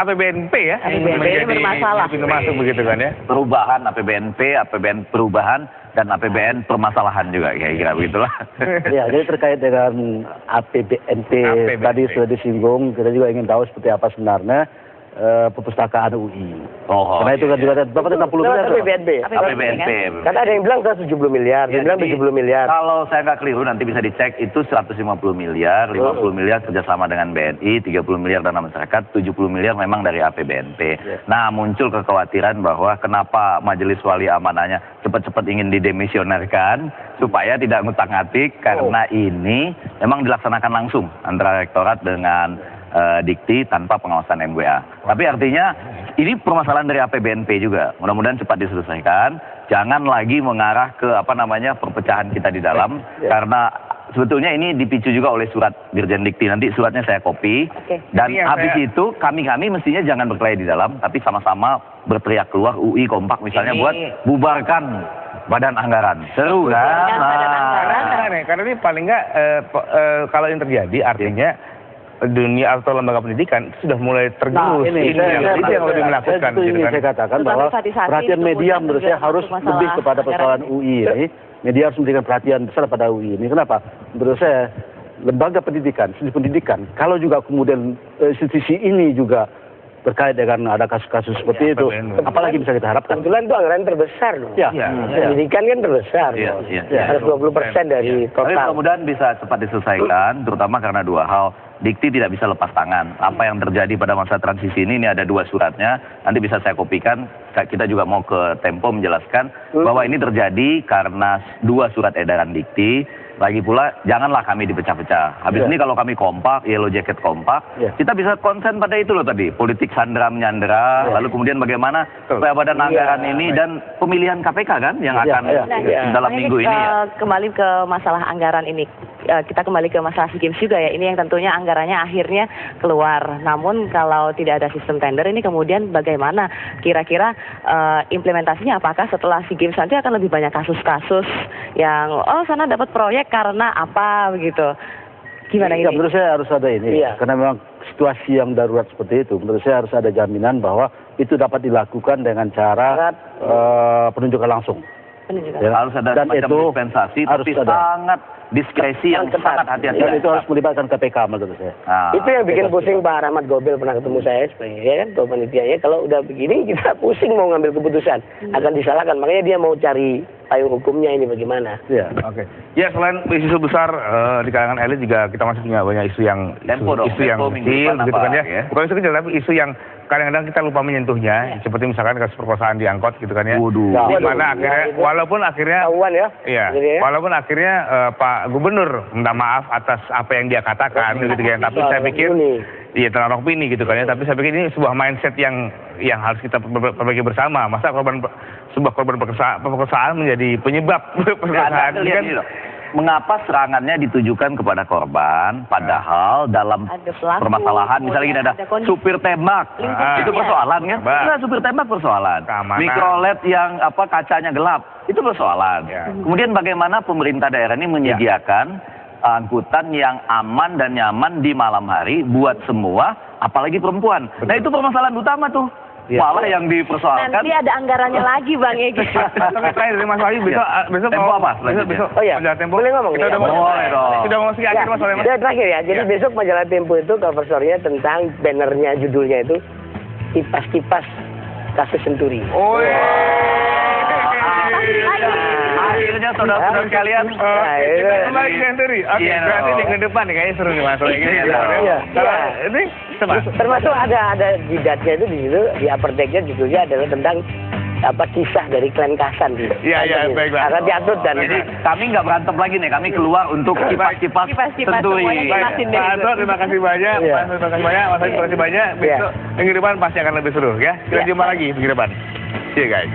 APBNP ya, APBNP ini bermasalah. Pintu masuk begitu kan ya. Perubahan APBNP, APBN perubahan, dan APBN permasalahan juga, kira-kira begitulah. Ya, jadi terkait dengan APBNP tadi sudah disinggung, kita juga ingin tahu seperti apa sebenarnya perpustakaan UI. Karena itu kan juga ada berapa 60 miliar APBNP. APBNP. Karena ada yang bilang 170 miliar, ada yang bilang 70 miliar. Kalau saya nggak keliru nanti bisa dicek itu 150 miliar, 50 miliar kerjasama dengan BNI, 30 miliar dana masyarakat, 70 miliar memang dari APBNP. Nah, muncul kekhawatiran bahwa kenapa Majelis Wali Amanahnya cepat-cepat ingin didemisionerkan supaya tidak ngutang-ngatik karena ini memang dilaksanakan langsung antara rektorat dengan Dikti tanpa pengawasan MWA. Tapi artinya ini permasalahan dari APBNP juga. Mudah-mudahan cepat diselesaikan. Jangan lagi mengarah ke perpecahan kita di dalam. Karena sebetulnya ini dipicu juga oleh surat Dirjen Dikti. Nanti suratnya saya copy. Dan habis itu kami mestinya jangan berkelahi di dalam. Tapi sama-sama berteriak keluar UI kompak misalnya buat bubarkan badan anggaran. Seru kan? Karena ini paling nggak kalau yang terjadi artinya dunia atau lembaga pendidikan sudah mulai tergerus. Itu yang lebih menakutkan. Itu ingin saya katakan bahwa perhatian media menurut saya harus lebih kepada persoalan UI ini. Media harus memberikan perhatian besar pada UI ini. Kenapa? Menurut saya lembaga pendidikan, institusi pendidikan, kalau juga kemudian institusi ini juga terkait dengan ada kasus-kasus seperti itu, apalagi bisa kita harapkan. Kebetulan itu anggaran terbesar loh. Pendidikan kan terbesar. Harus 20% dari total. Tapi mudah-mudahan bisa cepat diselesaikan, terutama karena dua hal. Dikti tidak bisa lepas tangan. Apa yang terjadi pada masa transisi ini ada dua suratnya. Nanti bisa saya kopikan. Kita juga mau ke Tempo menjelaskan bahwa ini terjadi karena dua surat edaran Dikti. Lagi pula, janganlah kami dipecah-pecah. Habis ini kalau kami kompak, Yellow Jacket kompak, kita bisa konsen pada itu loh tadi. Politik sandera menyandera, lalu kemudian bagaimana supaya badan anggaran ini dan pemilihan KPK kan yang akan dalam minggu ini ya. Kembali ke masalah anggaran ini. Kita kembali ke masalah SEA Games juga ya. Ini yang tentunya anggarannya akhirnya keluar. Namun kalau tidak ada sistem tender ini kemudian bagaimana kira-kira implementasinya, apakah setelah SEA Games nanti akan lebih banyak kasus-kasus yang sana dapat proyek karena apa begitu. Gimana ini? Menurut saya harus ada ini. Karena memang situasi yang darurat seperti itu, menurut saya harus ada jaminan bahwa itu dapat dilakukan dengan cara penunjukan langsung. Harus ada semacam dispensasi, tapi sangat diskresi yang sangat hati-hati. Dan itu harus melibatkan KPK menurut saya. Itu yang bikin pusing Pak Rahmat Gobel pernah ketemu saya sebenarnya kan, panitianya. Kalau udah begini kita pusing mau ngambil keputusan, akan disalahkan. Makanya dia mau cari payung hukumnya ini bagaimana. Oke. Ya, selain isu besar di kalangan elit juga kita masih punya banyak isu yang kecil gitu kan ya. Bukan isu kecil tapi isu yang kadang-kadang kita lupa menyentuhnya, seperti misalkan kasus perkosaan di angkot gitu kan ya. Di mana akhirnya walaupun akhirnya Pak Gubernur minta maaf atas apa yang dia katakan gitu kan. Tapi saya pikir terlalu opini gitu kan ya. Tapi saya pikir ini sebuah mindset yang harus kita perbaiki bersama. Masa sebuah korban perkosaan menjadi penyebab perkosaan ini kan. Mengapa serangannya ditujukan kepada korban, padahal dalam permasalahan, misalnya gini ada supir tembak, itu persoalan kan? Nah, supir tembak persoalan. Mikrolet yang kacanya gelap, itu persoalan. Kemudian bagaimana pemerintah daerah ini menyediakan angkutan yang aman dan nyaman di malam hari buat semua, apalagi perempuan. Nah, itu permasalahan utama tuh. Malah yang dipersoalkan. Nanti ada anggarannya lagi Bang Egy. Terakhir dari Mas Wahyu besok Tempo apa? Besok Tempo. Boleh ngomong ya? Sudah mau sih akhir Mas Wahyu. Terakhir ya. Jadi besok majalah Tempo itu cover story-nya tentang bannernya, judulnya itu kipas-kipas kasus Senturi. Akhirnya saudara-saudara sekalian, kita kembali ke Senturi. Oke, berarti minggu depan nih kayaknya seru nih Mas Wahyu. Ini termasuk ada jidatnya itu di situ, di upper deck-nya judulnya adalah tentang kisah dari klan Kasan. Iya, baiklah. Akan diatur dan jadi kami nggak berantem lagi nih, kami keluar untuk kipas-kipas Senturi. Terima kasih banyak, Mas Wahyu, terima kasih banyak. Besok minggu depan pasti akan lebih seru ya. Kita jumpa lagi minggu depan. See you guys.